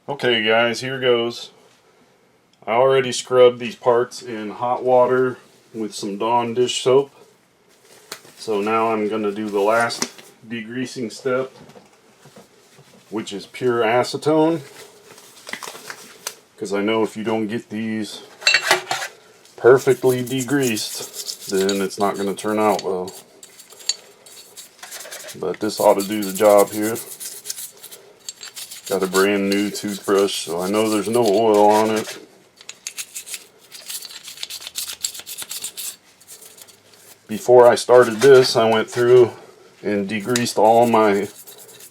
Okay guys, here goes. I already scrubbed these parts in hot water with some Dawn dish soap. So now I'm going to do the last degreasing step, which is pure acetone. Because I know if you don't get these perfectly degreased, then it's not going to turn out well. But this ought to do the job here. Got a brand new toothbrush, so I know there's no oil on it. Before I started this, I went through and degreased all my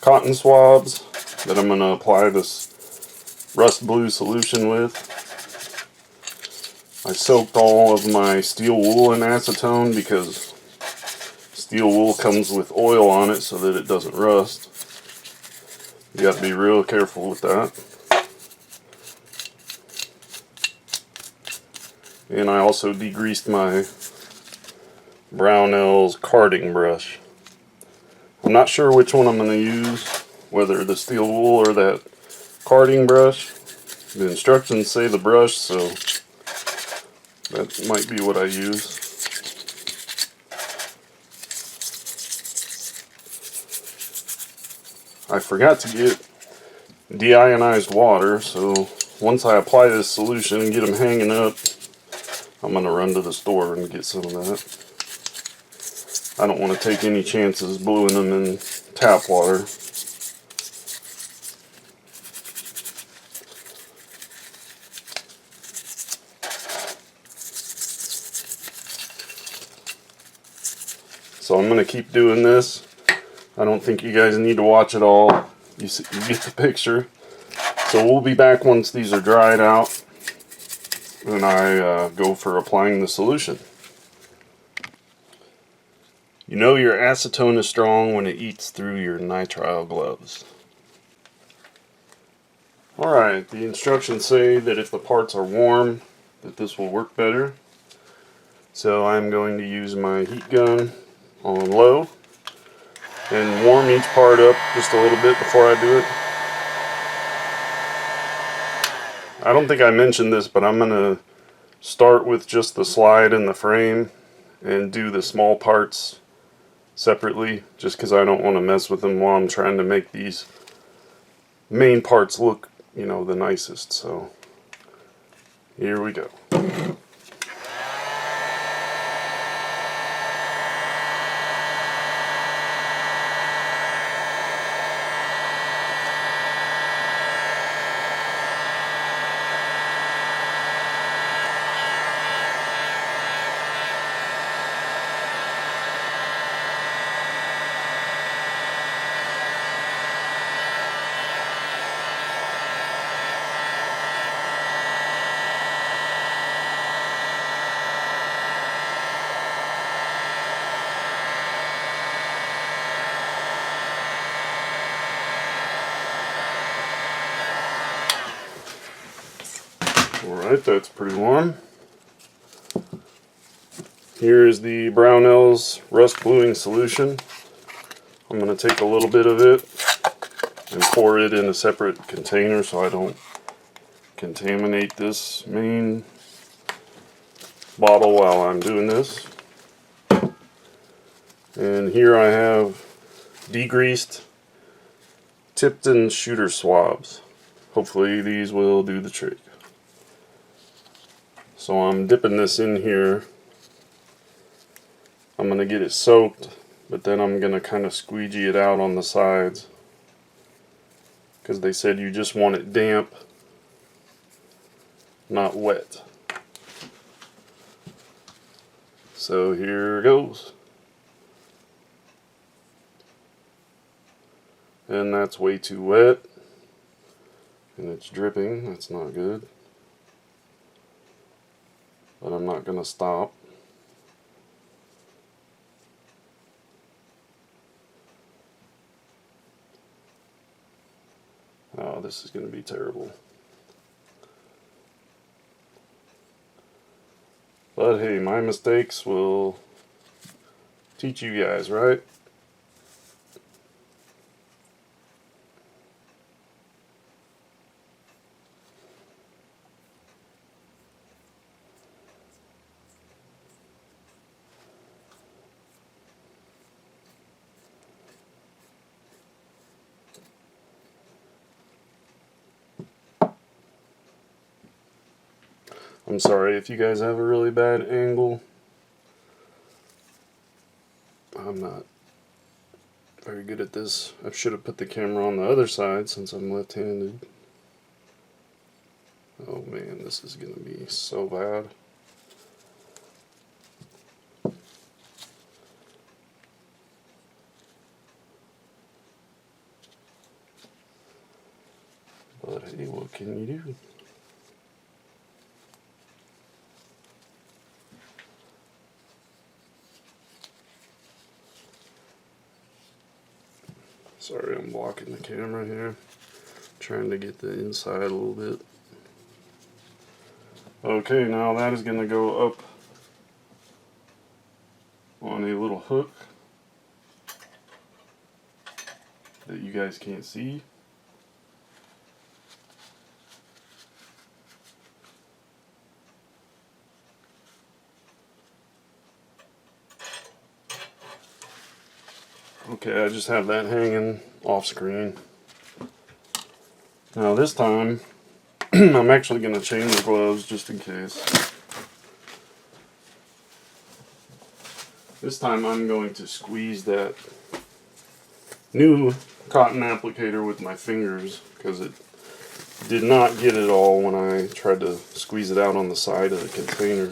cotton swabs that I'm going to apply this rust blue solution with. I soaked all of my steel wool in acetone because steel wool comes with oil on it so that it doesn't rust. You got to be real careful with that. And I also degreased my Brownell's carding brush. I'm not sure which one I'm going to use, whether the steel wool or that carding brush. The instructions say the brush, so that might be what I use. I forgot to get deionized water, so once I apply this solution and get them hanging up, I'm going to run to the store and get some of that. I don't want to take any chances bluing them in tap water. So I'm going to keep doing this. I don't think you guys need to watch it all. You get the picture. So we'll be back once these are dried out and I go for applying the solution. You know your acetone is strong when it eats through your nitrile gloves. Alright, the instructions say that if the parts are warm, that this will work better. So I'm going to use my heat gun on low and warm each part up just a little bit before I do it. I don't think I mentioned this, but I'm going to start with just the slide and the frame and do the small parts separately, just because I don't want to mess with them while I'm trying to make these main parts look, you know, the nicest. So here we go. Alright, that's pretty warm. Here is the Brownell's rust bluing solution. I'm going to take a little bit of it and pour it in a separate container so I don't contaminate this main bottle while I'm doing this. And here I have degreased Tipton shooter swabs. Hopefully these will do the trick. So I'm dipping this in here. I'm going to get it soaked, but then I'm going to kind of squeegee it out on the sides, because they said you just want it damp, not wet. So here goes. And that's way too wet. And it's dripping. That's not good. But I'm not going to stop. Oh, this is going to be terrible. But hey, my mistakes will teach you guys, right? I'm sorry if you guys have a really bad angle. I'm not very good at this. I should have put the camera on the other side since I'm left-handed. Oh man, this is going to be so bad. But hey, what can you do? Sorry, I'm blocking the camera here. Trying to get the inside a little bit. Okay, now that is going to go up on a little hook that you guys can't see. Okay, I just have that hanging off screen. Now this time, I'm actually going to change the gloves just in case. This time I'm going to squeeze that new cotton applicator with my fingers because it did not get it all when I tried to squeeze it out on the side of the container.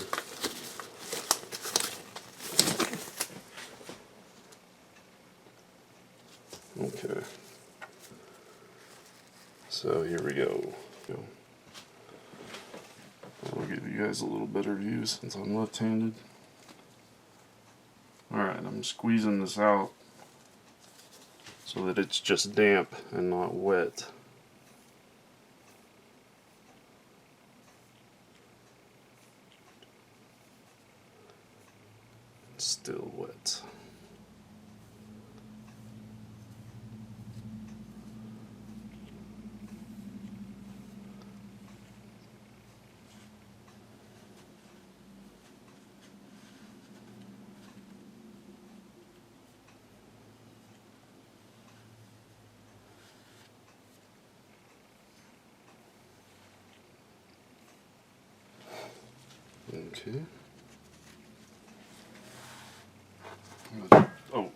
Okay. So here we go. I'll give you guys a little better view since I'm left-handed. Alright, I'm squeezing this out so that it's just damp and not wet. It's still wet. Okay. I'm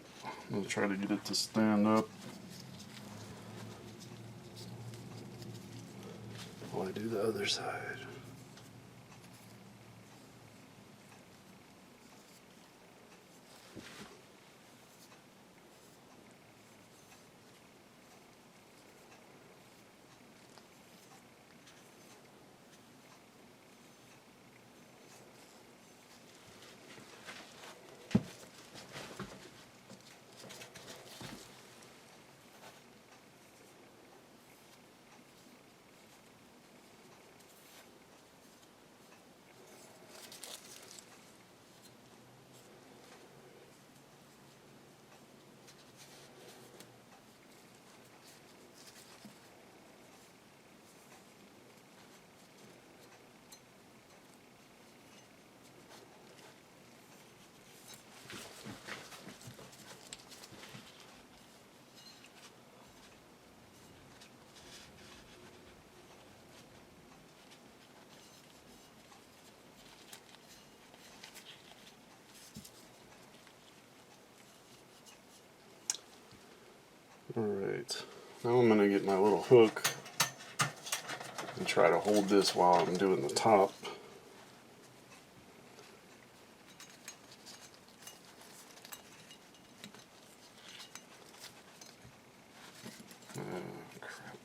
gonna try to get it to stand up while I do the other side. Alright, now I'm going to get my little hook and try to hold this while I'm doing the top. Crap.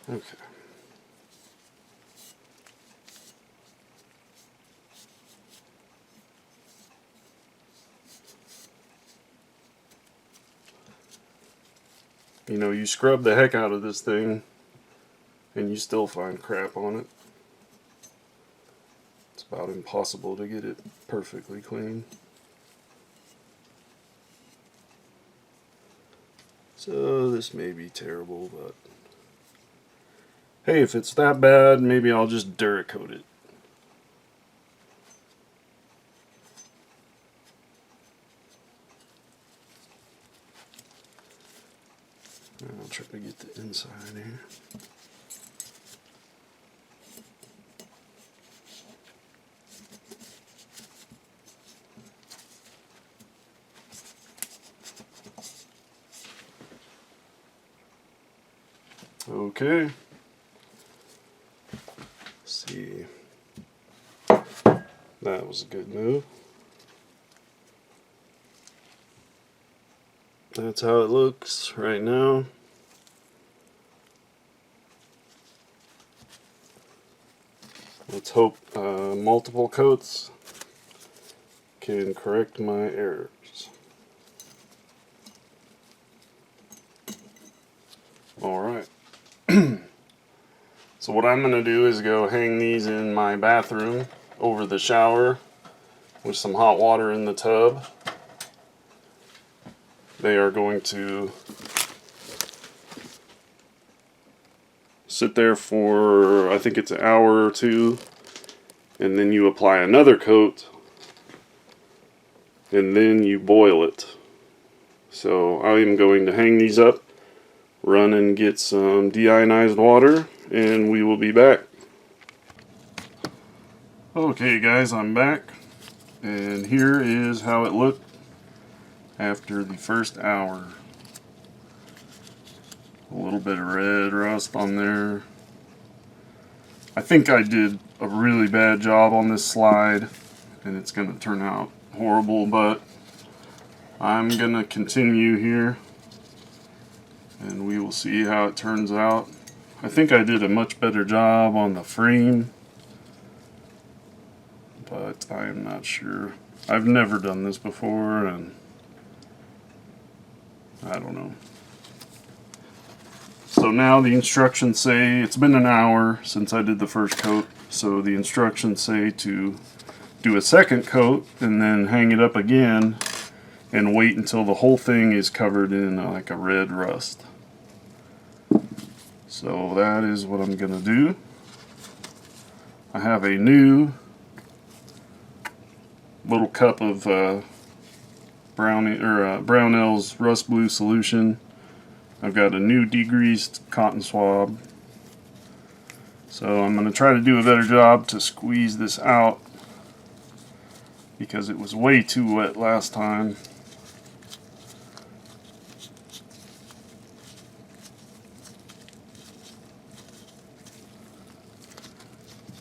Okay. You know, you scrub the heck out of this thing and you still find crap on it. It's about impossible to get it perfectly clean. So this may be terrible, but hey, if it's that bad, maybe I'll just Duracoat it. try to get the inside here. Okay. Let's see. That was a good move. That's how it looks right now. Let's hope multiple coats can correct my errors. Alright. So what I'm going to do is go hang these in my bathroom over the shower with some hot water in the tub. They are going to sit there for, I think it's an hour or two, and then you apply another coat, and then you boil it. So I'm going to hang these up, run and get some deionized water, and we will be back. Okay guys, I'm back, and here is how it looked after the first hour. A little bit of red rust on there. I think I did a really bad job on this slide, and it's going to turn out horrible, but I'm going to continue here, and we will see how it turns out. I think I did a much better job on the frame, but I'm not sure. I've never done this before, and I don't know. So now the instructions say, it's been an hour since I did the first coat, so the instructions say to do a second coat and then hang it up again and wait until the whole thing is covered in like a red rust. So that is what I'm going to do. I have a new little cup of Brownell's Rust Blue solution. I've got a new degreased cotton swab. So I'm going to try to do a better job to squeeze this out because it was way too wet last time.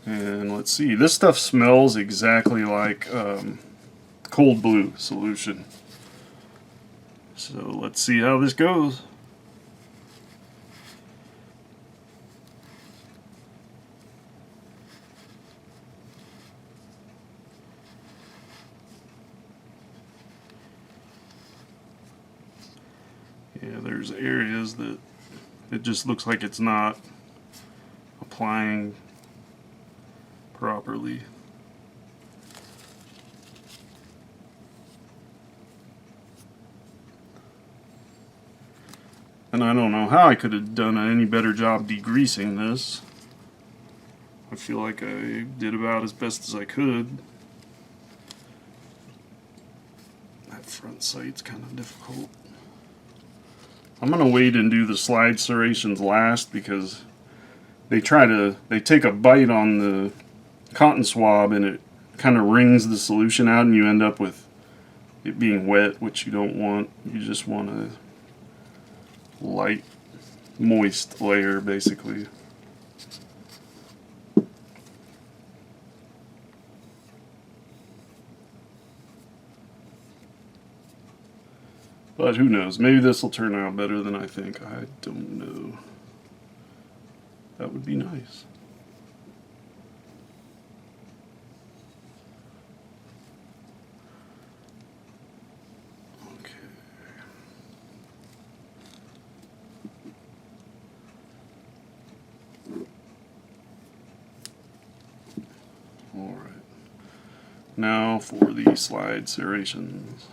And let's see, this stuff smells exactly like cold blue solution. So let's see how this goes. Yeah, there's areas that it just looks like it's not applying properly. And I don't know how I could have done any better job degreasing this. I feel like I did about as best as I could. That front sight's kind of difficult. I'm going to wait and do the slide serrations last because they take a bite on the cotton swab and it kind of wrings the solution out and you end up with it being wet, which you don't want. You just want a light, moist layer, basically. But who knows? Maybe this will turn out better than I think. I don't know. That would be nice. Okay. All right. Now for the slide serrations.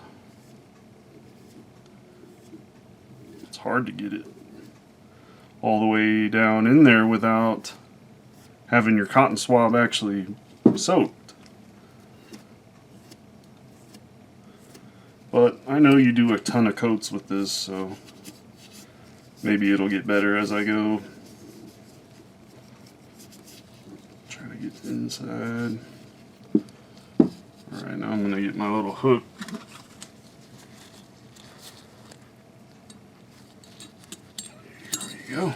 It's hard to get it all the way down in there without having your cotton swab actually soaked. But I know you do a ton of coats with this, so Maybe it'll get better as I go. Try to get inside. Alright, now I'm going to get my little hook. Here we go.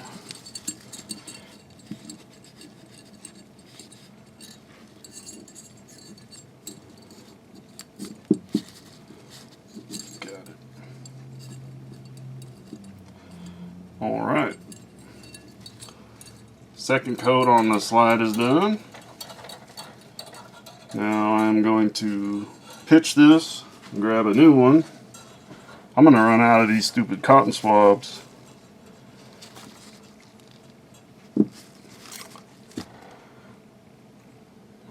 Alright, second coat on the slide is done. Now I'm going to pitch this and grab a new one. I'm going to run out of these stupid cotton swabs.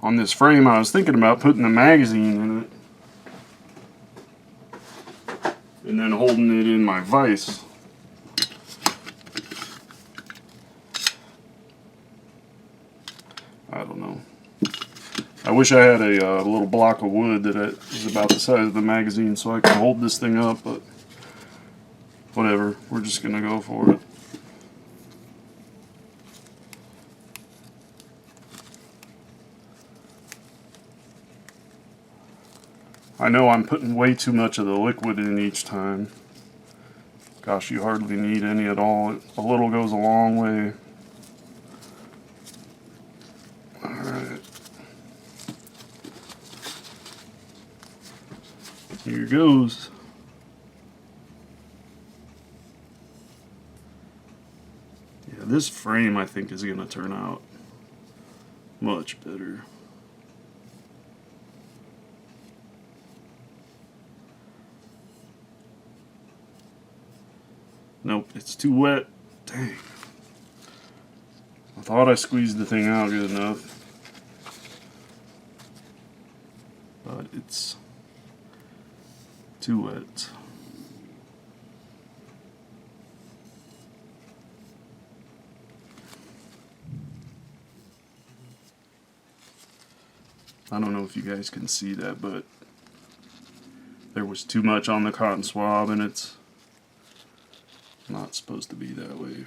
On this frame I was thinking about putting a magazine in it and then holding it in my vise. I don't know. I wish I had a little block of wood that is about the size of the magazine so I can hold this thing up, but whatever. We're just going to go for it. I know I'm putting way too much of the liquid in each time. Gosh, you hardly need any at all. A little goes a long way. Alright. Here goes. Yeah, this frame I think is going to turn out much better. Nope, it's too wet. Dang. I thought I squeezed the thing out good enough. But it's too wet. I don't know if you guys can see that, but there was too much on the cotton swab and it's not supposed to be that way.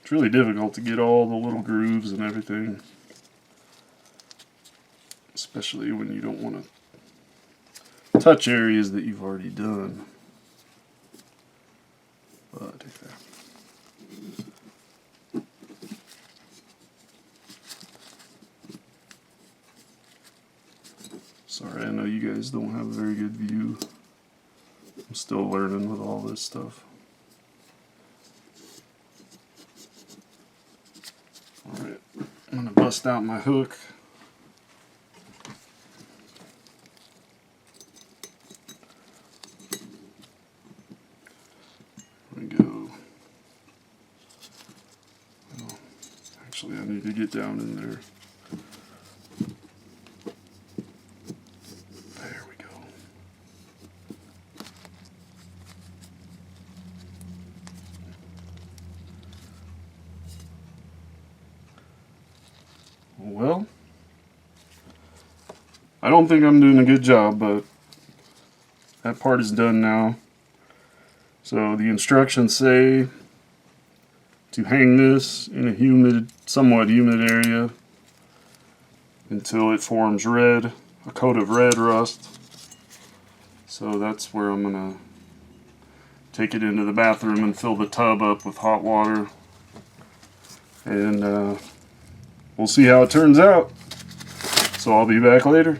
It's really difficult to get all the little grooves and everything, especially when you don't want to touch areas that you've already done. But sorry, I know you guys don't have a very good view. I'm still learning with all this stuff. Alright, I'm going to bust out my hook. There we go. Well, actually, I need to get down in there. There we go. Well, I don't think I'm doing a good job, but that part is done now. So the instructions say to hang this in a humid, somewhat humid area until it forms red, a coat of red rust. So that's where I'm going to take it into the bathroom and fill the tub up with hot water. And we'll see how it turns out. So I'll be back later.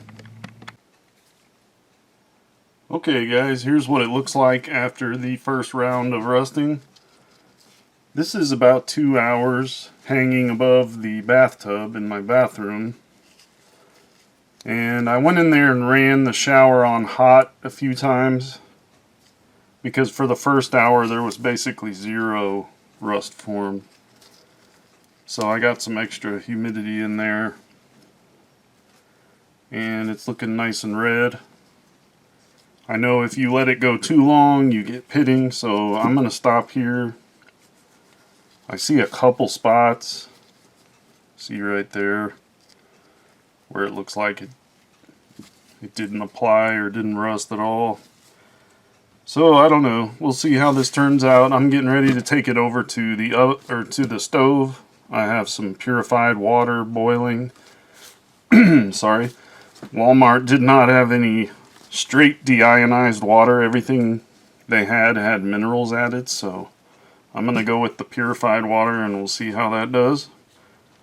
Okay guys, here's what it looks like after the first round of rusting. This is about 2 hours hanging above the bathtub in my bathroom. And I went in there and ran the shower on hot a few times, because for the first hour there was basically zero rust formed. So I got some extra humidity in there, and it's looking nice and red. I know if you let it go too long you get pitting, so I'm going to stop here. I see a couple spots. See right there where it looks like it didn't apply or didn't rust at all. So I don't know. We'll see how this turns out. I'm getting ready to take it over to the stove. I have some purified water boiling. Sorry. Walmart did not have any straight deionized water. Everything they had minerals added, so I'm going to go with the purified water and we'll see how that does.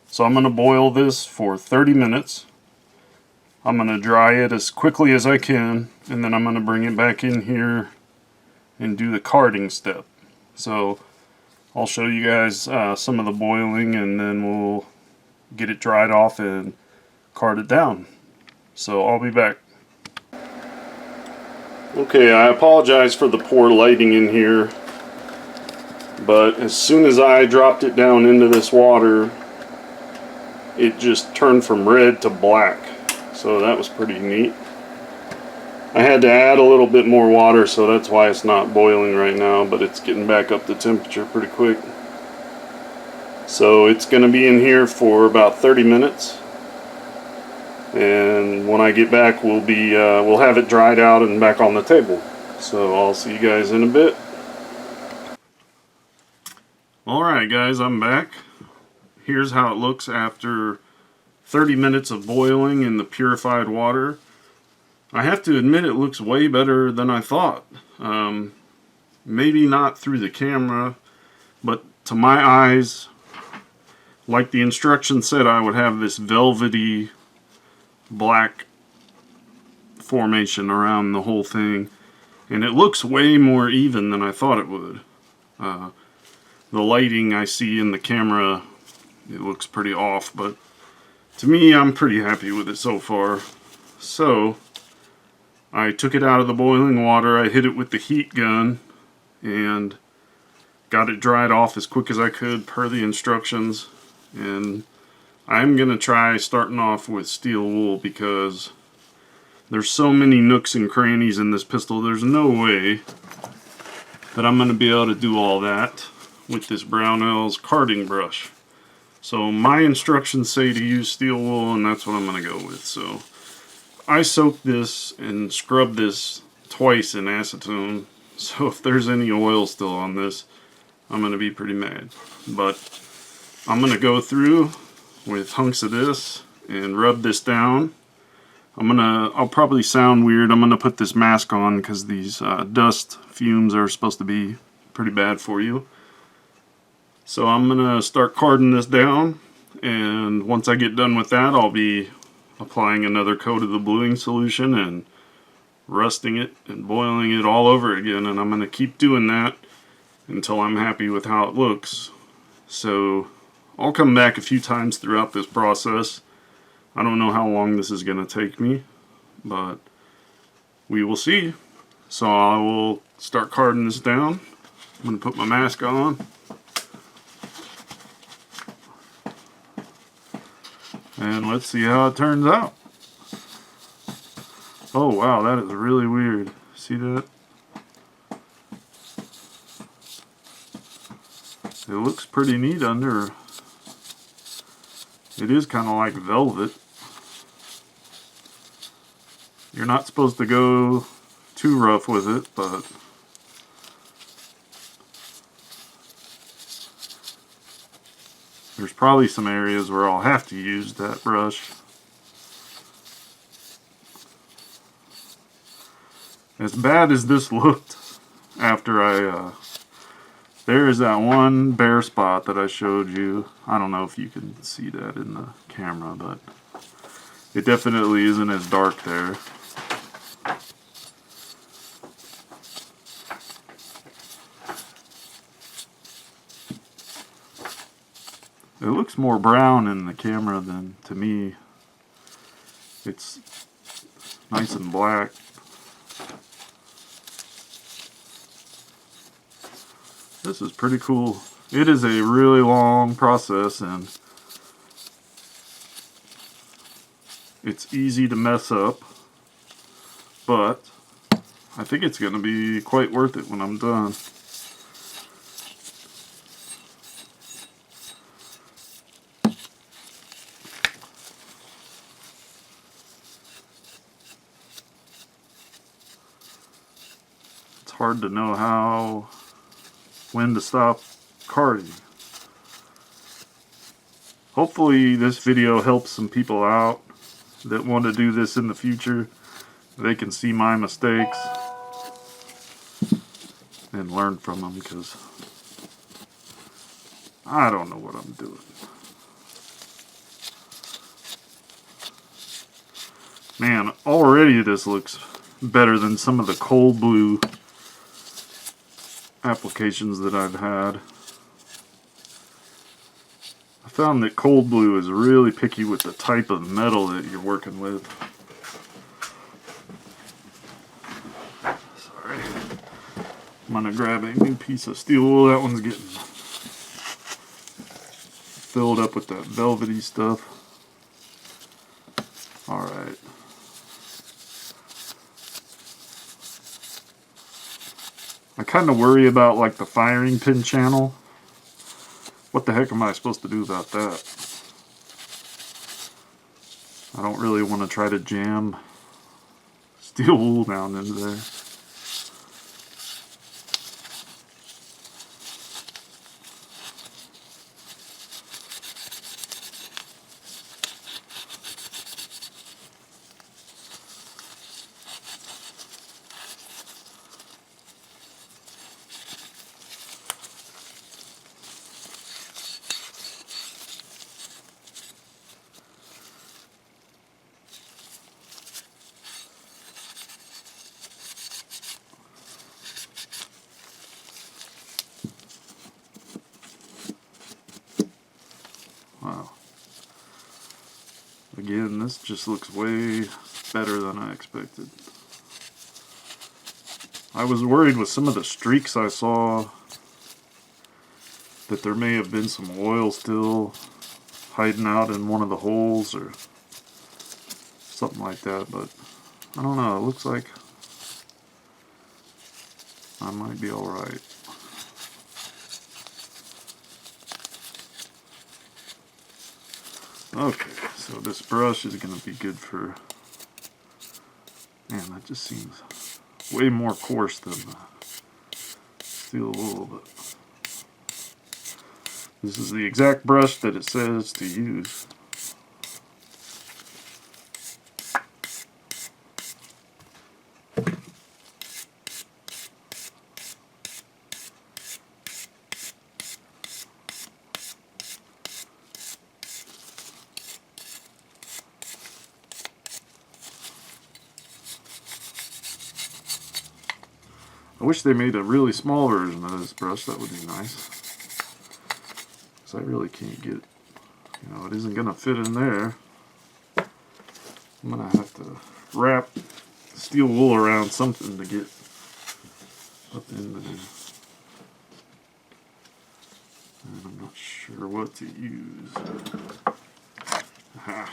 So I'm going to boil this for 30 minutes. I'm going to dry it as quickly as I can, and then I'm going to bring it back in here and do the carding step. So I'll show you guys some of the boiling, and then we'll get it dried off and card it down. So I'll be back. Okay, I apologize for the poor lighting in here, but as soon as I dropped it down into this water, it just turned from red to black. So that was pretty neat. I had to add a little bit more water, so that's why it's not boiling right now, but it's getting back up to temperature pretty quick. So it's going to be in here for about 30 minutes. And when I get back, we'll have it dried out and back on the table. So I'll see you guys in a bit. Alright guys, I'm back. Here's how it looks after 30 minutes of boiling in the purified water. I have to admit it looks way better than I thought. Maybe not through the camera, but to my eyes, like the instructions said, I would have this velvety black formation around the whole thing, and it looks way more even than I thought it would. The lighting I see in the camera, it looks pretty off, but to me, I'm pretty happy with it so far. So I took it out of the boiling water, I hit it with the heat gun, and got it dried off as quick as I could per the instructions. And I'm going to try starting off with steel wool, because there's so many nooks and crannies in this pistol, there's no way that I'm going to be able to do all that with this Brownell's carding brush. So my instructions say to use steel wool, and that's what I'm going to go with. So I soaked this and scrubbed this twice in acetone, so if there's any oil still on this, I'm going to be pretty mad. But I'm going to go through with hunks of this and rub this down. I'll probably sound weird. I'm going to put this mask on because these dust fumes are supposed to be pretty bad for you. So I'm going to start carding this down, and once I get done with that, I'll be applying another coat of the bluing solution and rusting it and boiling it all over again, and I'm going to keep doing that until I'm happy with how it looks. So I'll come back a few times throughout this process. I don't know how long this is going to take me, but we will see. So I will start carding this down. I'm going to put my mask on. And let's see how it turns out. Oh wow, that is really weird. See that? It looks pretty neat under. It is kind of like velvet. You're not supposed to go too rough with it, but there's probably some areas where I'll have to use that brush. As bad as this looked after there is that one bare spot that I showed you. I don't know if you can see that in the camera, but it definitely isn't as dark there. It looks more brown in the camera than to me. It's nice and black. This is pretty cool. It is a really long process and it's easy to mess up, but I think it's going to be quite worth it when I'm done. It's hard to know when to stop carding. Hopefully this video helps some people out that want to do this in the future. They can see my mistakes and learn from them, because I don't know what I'm doing. Man, already this looks better than some of the cold blue applications that I've had. I found that cold blue is really picky with the type of metal that you're working with. Sorry. I'm gonna grab a new piece of steel wool. That one's getting filled up with that velvety stuff. Alright. I kind of worry about like the firing pin channel. What the heck am I supposed to do about that? I don't really want to try to jam steel wool down into there. Wow. Again, this just looks way better than I expected. I was worried with some of the streaks I saw that there may have been some oil still hiding out in one of the holes or something like that, but I don't know. It looks like I might be alright. Okay, so this brush is going to be good for... Man, that just seems way more coarse than steel wool, but this is the exact brush that it says to use. I wish they made a really small version of this brush. That would be nice. Because I really can't get, it isn't going to fit in there. I'm going to have to wrap steel wool around something to get up in there. And I'm not sure what to use. Aha.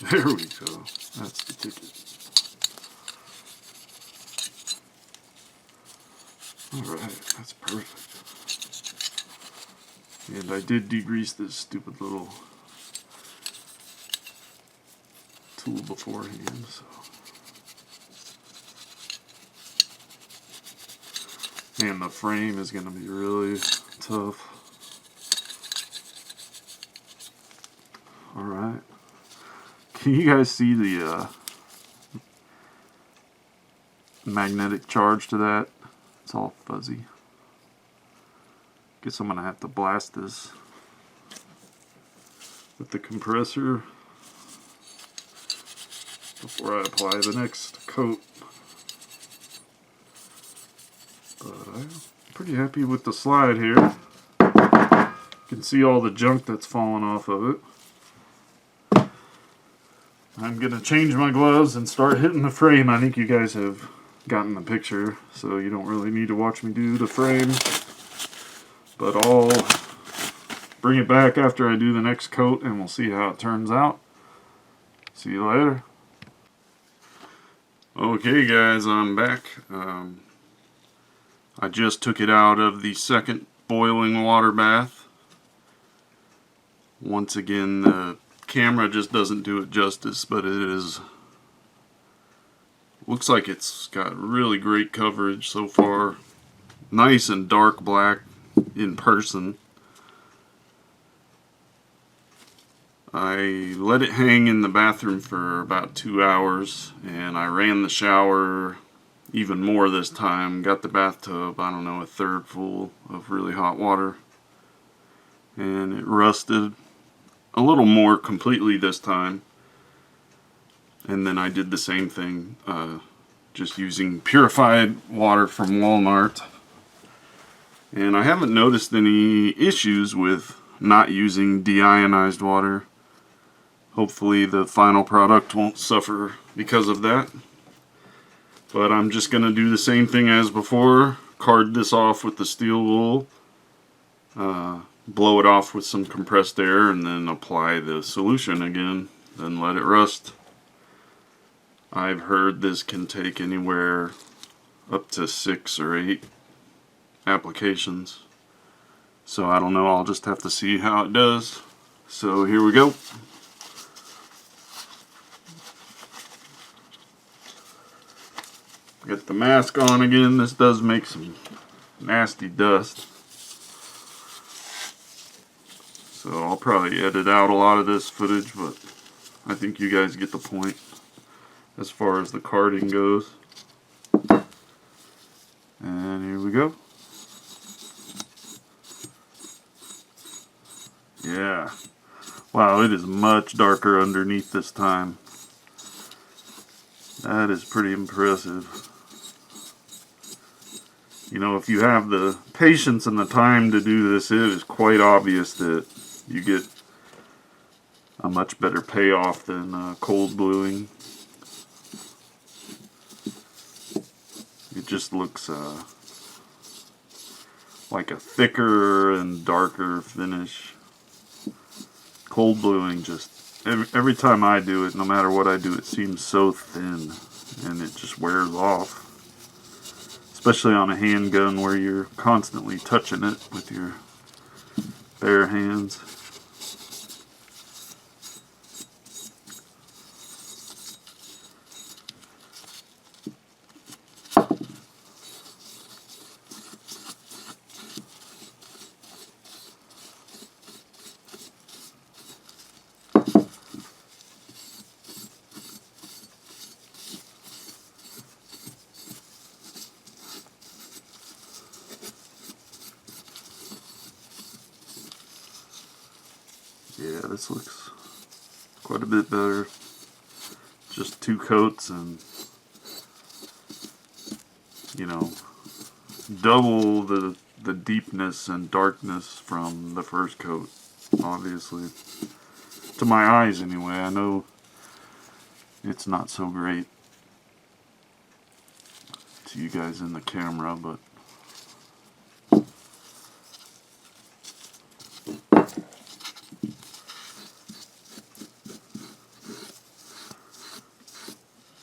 There we go. That's the ticket. Alright, that's perfect. And I did degrease this stupid little tool beforehand, so. And the frame is going to be really tough. Alright. Can you guys see the magnetic charge to that? It's all fuzzy. Guess I'm going to have to blast this with the compressor before I apply the next coat. I'm pretty happy with the slide here. You can see all the junk that's fallen off of it. I'm going to change my gloves and start hitting the frame. I think you guys have gotten the picture, so you don't really need to watch me do the frame. But I'll bring it back after I do the next coat and we'll see how it turns out. See you later. Okay guys, I'm back. I just took it out of the second boiling water bath. Once again, the camera just doesn't do it justice, but it is, looks like it's got really great coverage so far. Nice and dark black in person. I let it hang in the bathroom for about 2 hours, and I ran the shower even more this time. Got the bathtub, I don't know, a third full of really hot water, and it rusted a little more completely this time. And then I did the same thing, just using purified water from Walmart, and I haven't noticed any issues with not using deionized water. Hopefully the final product won't suffer because of that. But I'm just going to do the same thing as before. Card this off with the steel wool. Blow it off with some compressed air and then apply the solution again. Then let it rust. I've heard this can take anywhere up to 6 or 8 applications. So I don't know, I'll just have to see how it does. So here we go. Get the mask on again. This does make some nasty dust. So I'll probably edit out a lot of this footage, but I think you guys get the point as far as the carding goes. And here we go. Yeah. Wow, it is much darker underneath this time. That is pretty impressive. You know, if you have the patience and the time to do this, it is quite obvious that you get a much better payoff than cold bluing. It just looks like a thicker and darker finish. Cold bluing just, every time I do it, no matter what I do, it seems so thin and it just wears off. Especially on a handgun where you're constantly touching it with your bare hands. Yeah, this looks quite a bit better. Just 2 coats and, you know, double the deepness and darkness from the first coat, obviously. To my eyes anyway. I know it's not so great to you guys in the camera, but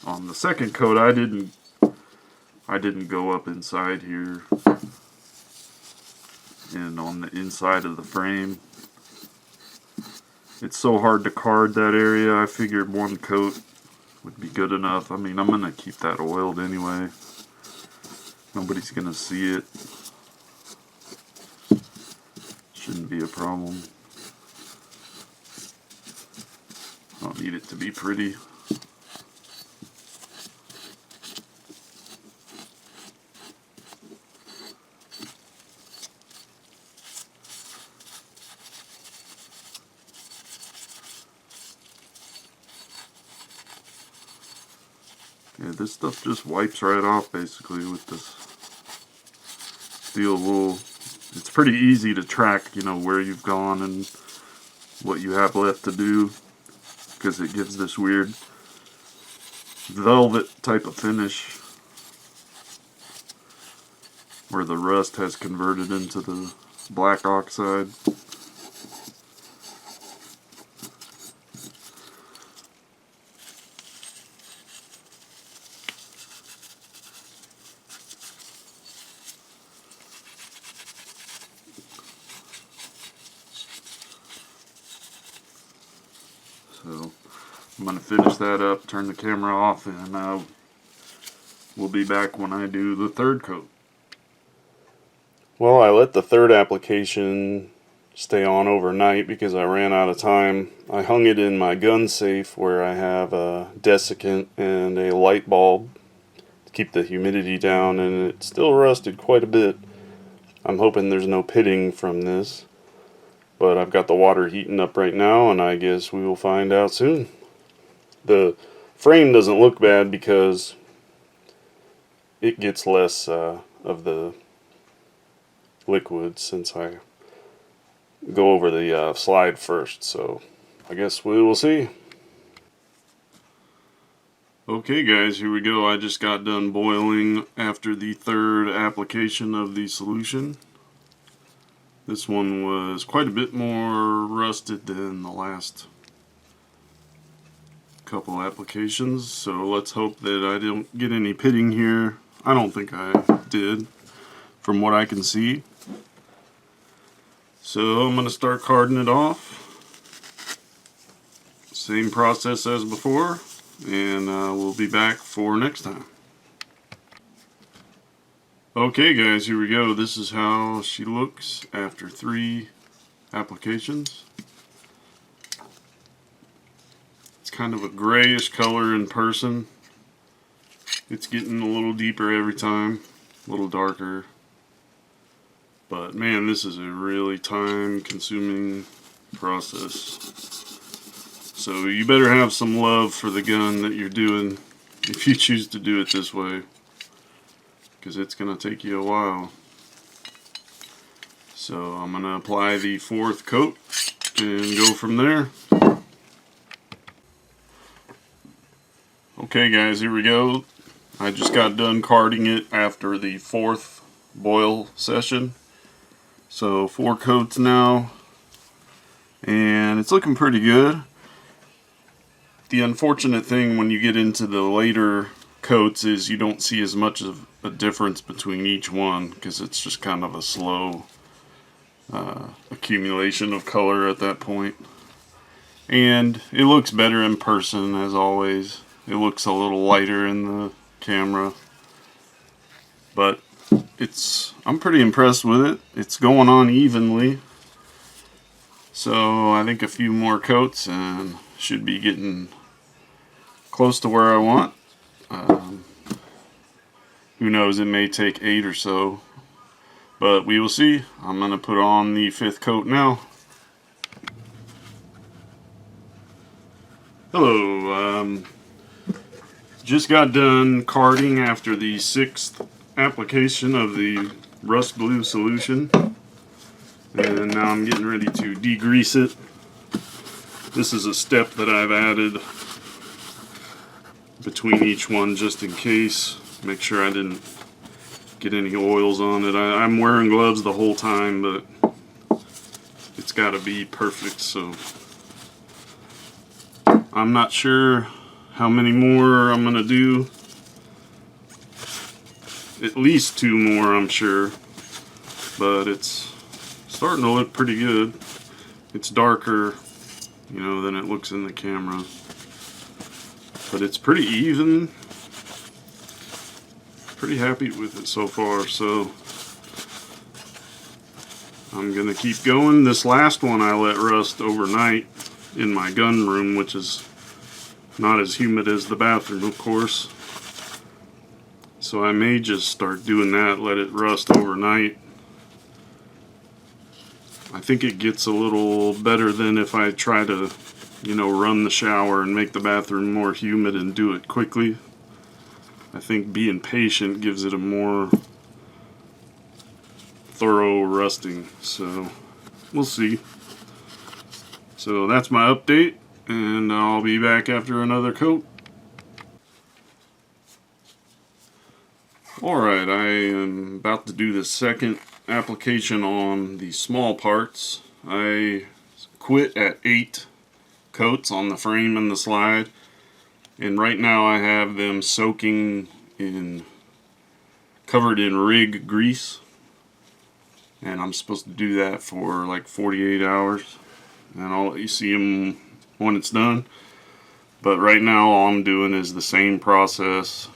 on the second coat, I didn't go up inside here and on the inside of the frame. It's so hard to card that area. I figured 1 coat would be good enough. I mean, I'm gonna keep that oiled anyway. Nobody's gonna see it. Shouldn't be a problem. I don't need it to be pretty. Yeah, this stuff just wipes right off basically with this feel a little, it's pretty easy to track, you know, where you've gone and what you have left to do, because it gives this weird velvet type of finish where the rust has converted into the black oxide. So I'm going to finish that up, turn the camera off, and we'll be back when I do the third coat. Well, I let the third application stay on overnight because I ran out of time. I hung it in my gun safe where I have a desiccant and a light bulb to keep the humidity down, and it still rusted quite a bit. I'm hoping there's no pitting from this. But I've got the water heating up right now, and I guess we will find out soon. The frame doesn't look bad because it gets less of the liquid since I go over the slide first. So I guess we will see. Okay guys, here we go. I just got done boiling after the third application of the solution. This one was quite a bit more rusted than the last couple applications, so let's hope that I don't get any pitting here. I don't think I did, from what I can see. So I'm going to start carding it off. Same process as before, and we'll be back for next time. Okay guys, here we go. This is how she looks after 3 applications. It's kind of a grayish color in person. It's getting a little deeper every time, a little darker. But man, this is a really time-consuming process. So you better have some love for the gun that you're doing if you choose to do it this way, because it's going to take you a while. So I'm going to apply the 4th coat and go from there. Okay guys, here we go. I just got done carding it after the 4th boil session. So 4 coats now, and it's looking pretty good. The unfortunate thing when you get into the later coats is you don't see as much of a difference between each one, because it's just kind of a slow accumulation of color at that point. And it looks better in person, as always. It looks a little lighter in the camera, but I'm pretty impressed with it. It's going on evenly, so I think a few more coats and should be getting close to where I want. Who knows, it may take 8 or so, but we will see. I'm going to put on the 5th coat now. Hello, just got done carding after the 6th application of the rust blue solution, and now I'm getting ready to degrease it. This is a step that I've added between each one just in case. Make sure I didn't get any oils on it. I'm wearing gloves the whole time, but it's got to be perfect, so I'm not sure how many more I'm going to do. At least 2 more, I'm sure, but it's starting to look pretty good. It's darker, you know, than it looks in the camera, but it's pretty even. Pretty happy with it so far, so I'm gonna keep going. This last one I let rust overnight in my gun room, which is not as humid as the bathroom, of course. So I may just start doing that, let it rust overnight. I think it gets a little better than if I try to, you know, run the shower and make the bathroom more humid and do it quickly. I think being patient gives it a more thorough rusting, so we'll see. So that's my update, and I'll be back after another coat. Alright, I am about to do the second application on the small parts. I quit at 8 coats on the frame and the slide, and right now I have them soaking in, covered in rig grease, and I'm supposed to do that for like 48 hours, and I'll let you see them when it's done. But right now all I'm doing is the same process,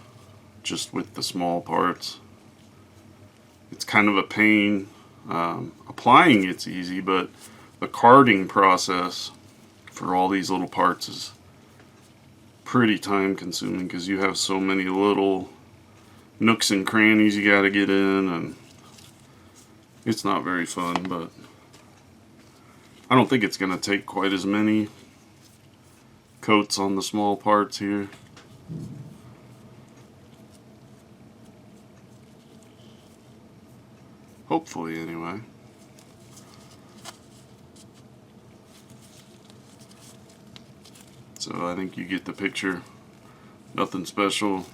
just with the small parts. It's kind of a pain. Applying it's easy, but the carding process for all these little parts is pretty time consuming because you have so many little nooks and crannies you got to get in, and it's not very fun. But I don't think it's going to take quite as many coats on the small parts here. Hopefully, anyway. So I think you get the picture. Nothing special.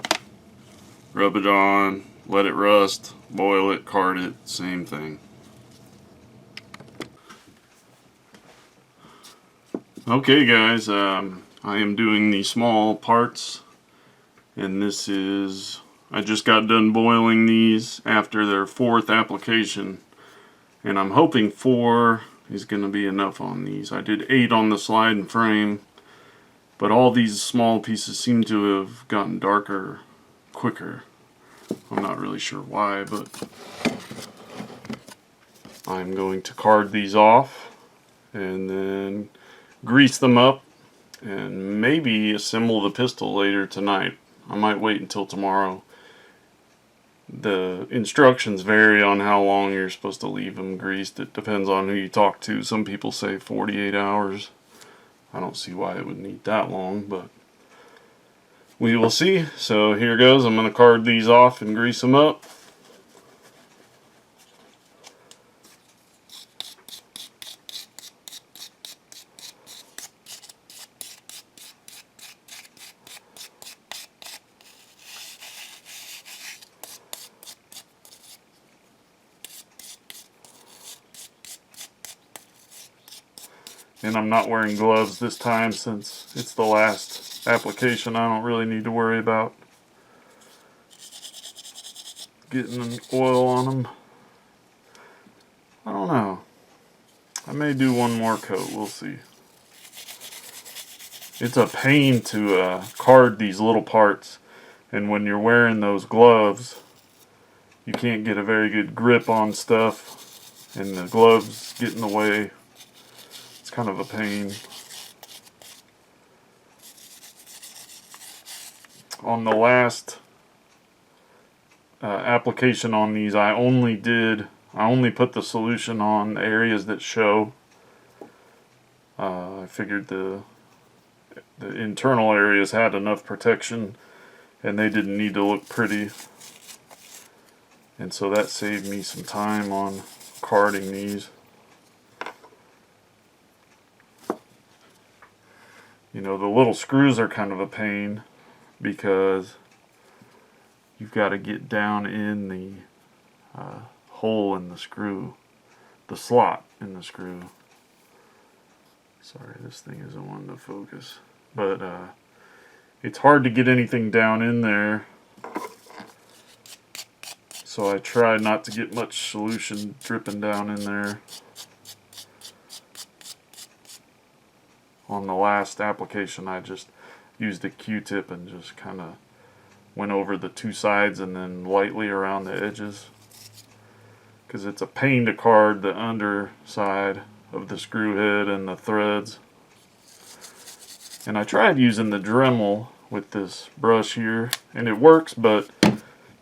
Rub it on, let it rust, boil it, card it, same thing. Okay guys, I am doing the small parts, and this is, I just got done boiling these after their 4th application, and I'm hoping 4 is going to be enough on these. I did 8 on the slide and frame, but all these small pieces seem to have gotten darker quicker. I'm not really sure why, but I'm going to card these off and then grease them up and maybe assemble the pistol later tonight. I might wait until tomorrow. The instructions vary on how long you're supposed to leave them greased. It depends on who you talk to. Some people say 48 hours. I don't see why it would need that long, but we will see. So here goes. I'm going to card these off and grease them up. And I'm not wearing gloves this time since it's the last application. I don't really need to worry about getting oil on them. I don't know. I may do one more coat. We'll see. It's a pain to card these little parts. And when you're wearing those gloves, you can't get a very good grip on stuff. And the gloves get in the way. It's kind of a pain. On the last application on these, I only put the solution on the areas that show. I figured the internal areas had enough protection and they didn't need to look pretty. And so that saved me some time on carding these. You know, the little screws are kind of a pain because you've got to get down in the hole in the screw, the slot in the screw. Sorry, this thing isn't wanting to focus. But it's hard to get anything down in there. So I try not to get much solution dripping down in there. On the last application, I just used a Q-tip and just kind of went over the 2 sides and then lightly around the edges. Because it's a pain to card the underside of the screw head and the threads. And I tried using the Dremel with this brush here, and it works, but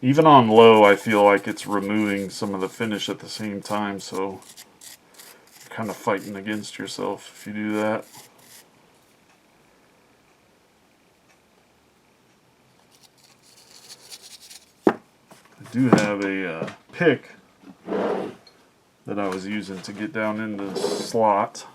even on low, I feel like it's removing some of the finish at the same time, so you're kind of fighting against yourself if you do that. I do have a pick that I was using to get down in the slot.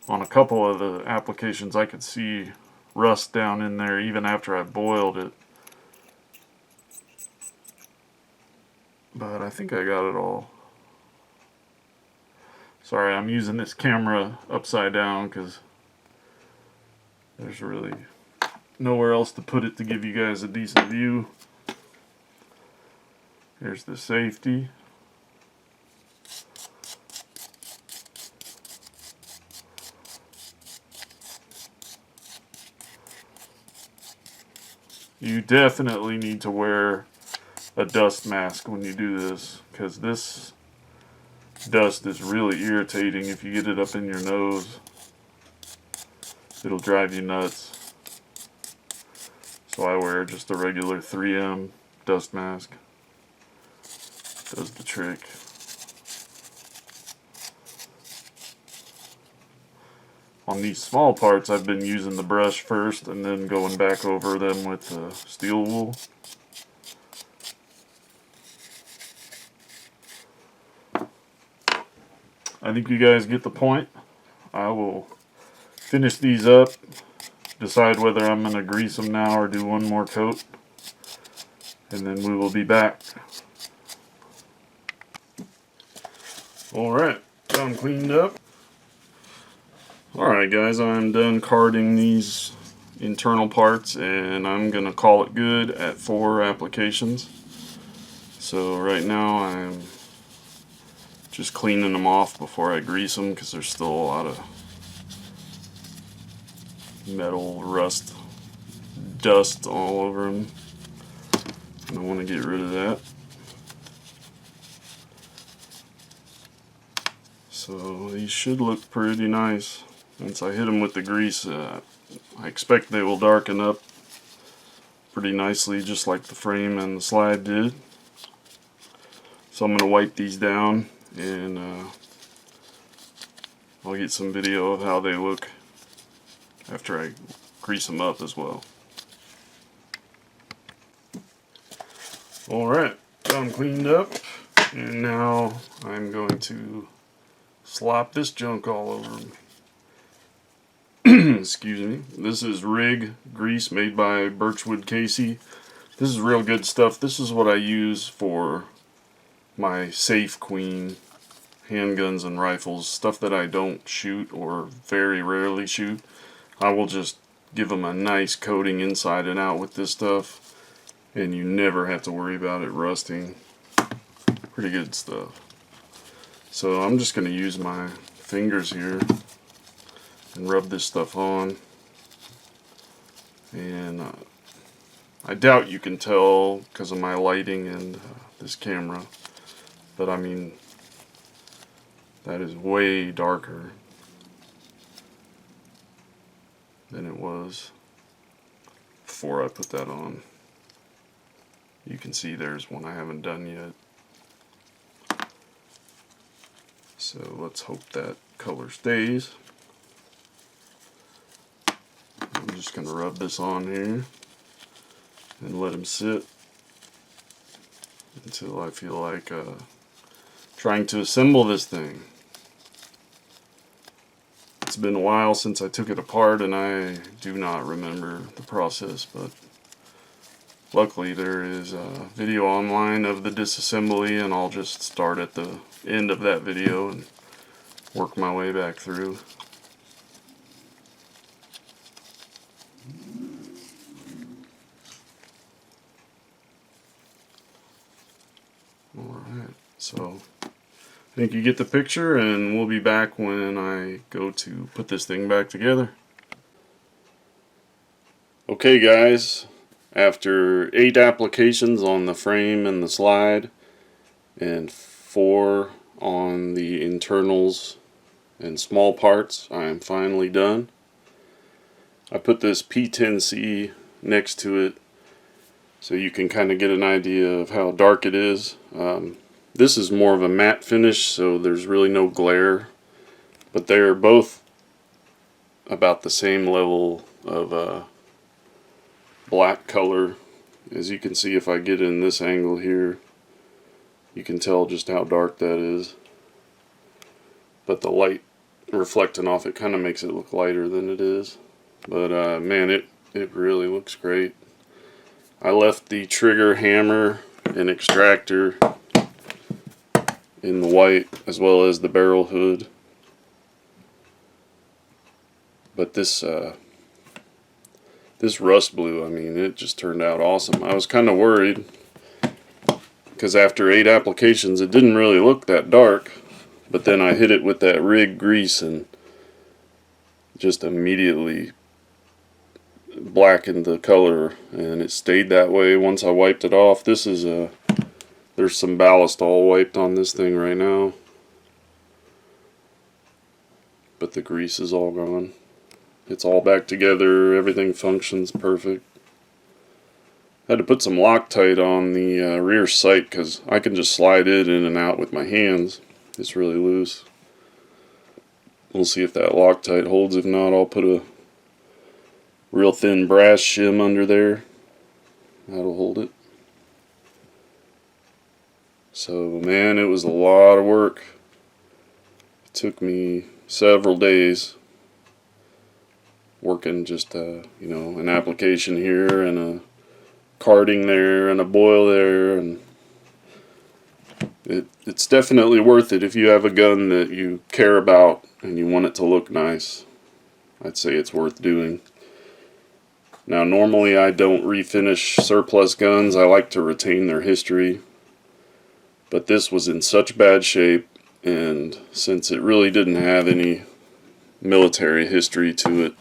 On a couple of the applications I could see rust down in there even after I boiled it. But I think I got it all. Sorry, I'm using this camera upside down because there's really nowhere else to put it to give you guys a decent view. Here's the safety. You definitely need to wear a dust mask when you do this, because this dust is really irritating. If you get it up in your nose, it'll drive you nuts. So I wear just a regular 3M dust mask. Does the trick. On these small parts, I've been using the brush first and then going back over them with the steel wool. I think you guys get the point. I will finish these up, decide whether I'm going to grease them now or do one more coat, and then we will be back. Alright, got them cleaned up. Alright guys, I'm done carding these internal parts and I'm going to call it good at 4 applications. So right now I'm just cleaning them off before I grease them because there's still a lot of metal rust, dust all over them. And I want to get rid of that. So these should look pretty nice. Once I hit them with the grease, I expect they will darken up pretty nicely, just like the frame and the slide did. So I'm going to wipe these down and I'll get some video of how they look after I grease them up as well. Alright, got them cleaned up, and now I'm going to slop this junk all over them. Excuse me. This is Rig grease made by Birchwood Casey. This is real good stuff. This is what I use for my Safe Queen handguns and rifles. Stuff that I don't shoot or very rarely shoot. I will just give them a nice coating inside and out with this stuff, and you never have to worry about it rusting. Pretty good stuff. So I'm just going to use my fingers here and rub this stuff on, and I doubt you can tell because of my lighting and this camera, but I mean, that is way darker than it was before I put that on. You can see there's one I haven't done yet, so let's hope that color stays. I'm just going to rub this on here and let them sit until I feel like trying to assemble this thing. It's been a while since I took it apart and I do not remember the process, but luckily there is a video online of the disassembly, and I'll just start at the end of that video and work my way back through. Alright, so I think you get the picture, and we'll be back when I go to put this thing back together. Okay guys, after 8 applications on the frame and the slide, and 4 on the internals and small parts, I am finally done. I put this P10C next to it so you can kind of get an idea of how dark it is. This is more of a matte finish, so there's really no glare, but they're both about the same level of black color. As you can see, if I get in this angle here, you can tell just how dark that is. But the light reflecting off it kind of makes it look lighter than it is. But man, it really looks great. I left the trigger, hammer, and extractor in the white, as well as the barrel hood. But this rust blue, I mean, it just turned out awesome. I was kind of worried because after 8 applications it didn't really look that dark, but then I hit it with that rig grease and just immediately blackened the color, and it stayed that way once I wiped it off. This is there's some ballast all wiped on this thing right now, but the grease is all gone. It's all back together, everything functions perfect. I had to put some Loctite on the rear sight because I can just slide it in and out with my hands. It's really loose. We'll see if that Loctite holds. If not, I'll put a real thin brass shim under there. That'll hold it. So, man, it was a lot of work. It took me several days working just you know, an application here and a carding there and a boil there, and it's definitely worth it if you have a gun that you care about and you want it to look nice. I'd say it's worth doing. Now, normally I don't refinish surplus guns. I like to retain their history, but this was in such bad shape, and since it really didn't have any military history to it,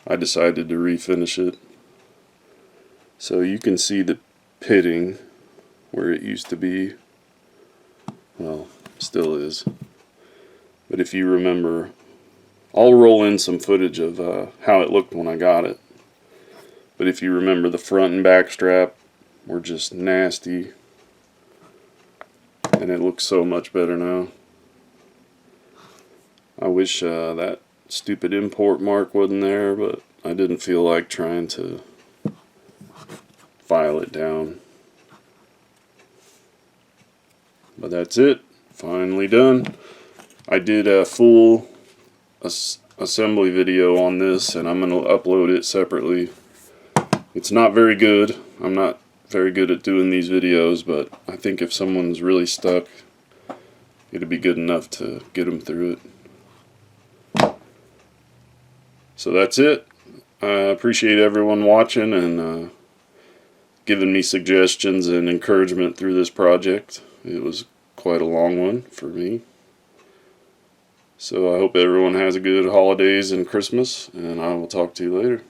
I decided to refinish it. So you can see the pitting where it used to be. Well, still is. But if you remember, I'll roll in some footage of how it looked when I got it. But if you remember, the front and back strap were just nasty, and it looks so much better now. I wish that stupid import mark wasn't there, but I didn't feel like trying to file it down. But that's it. Finally done. I did a full assembly video on this, and I'm going to upload it separately. It's not very good. I'm not very good at doing these videos, but I think if someone's really stuck, it'd be good enough to get them through it. So that's it. I appreciate everyone watching and giving me suggestions and encouragement through this project. It was quite a long one for me. So I hope everyone has a good holidays and Christmas, and I will talk to you later.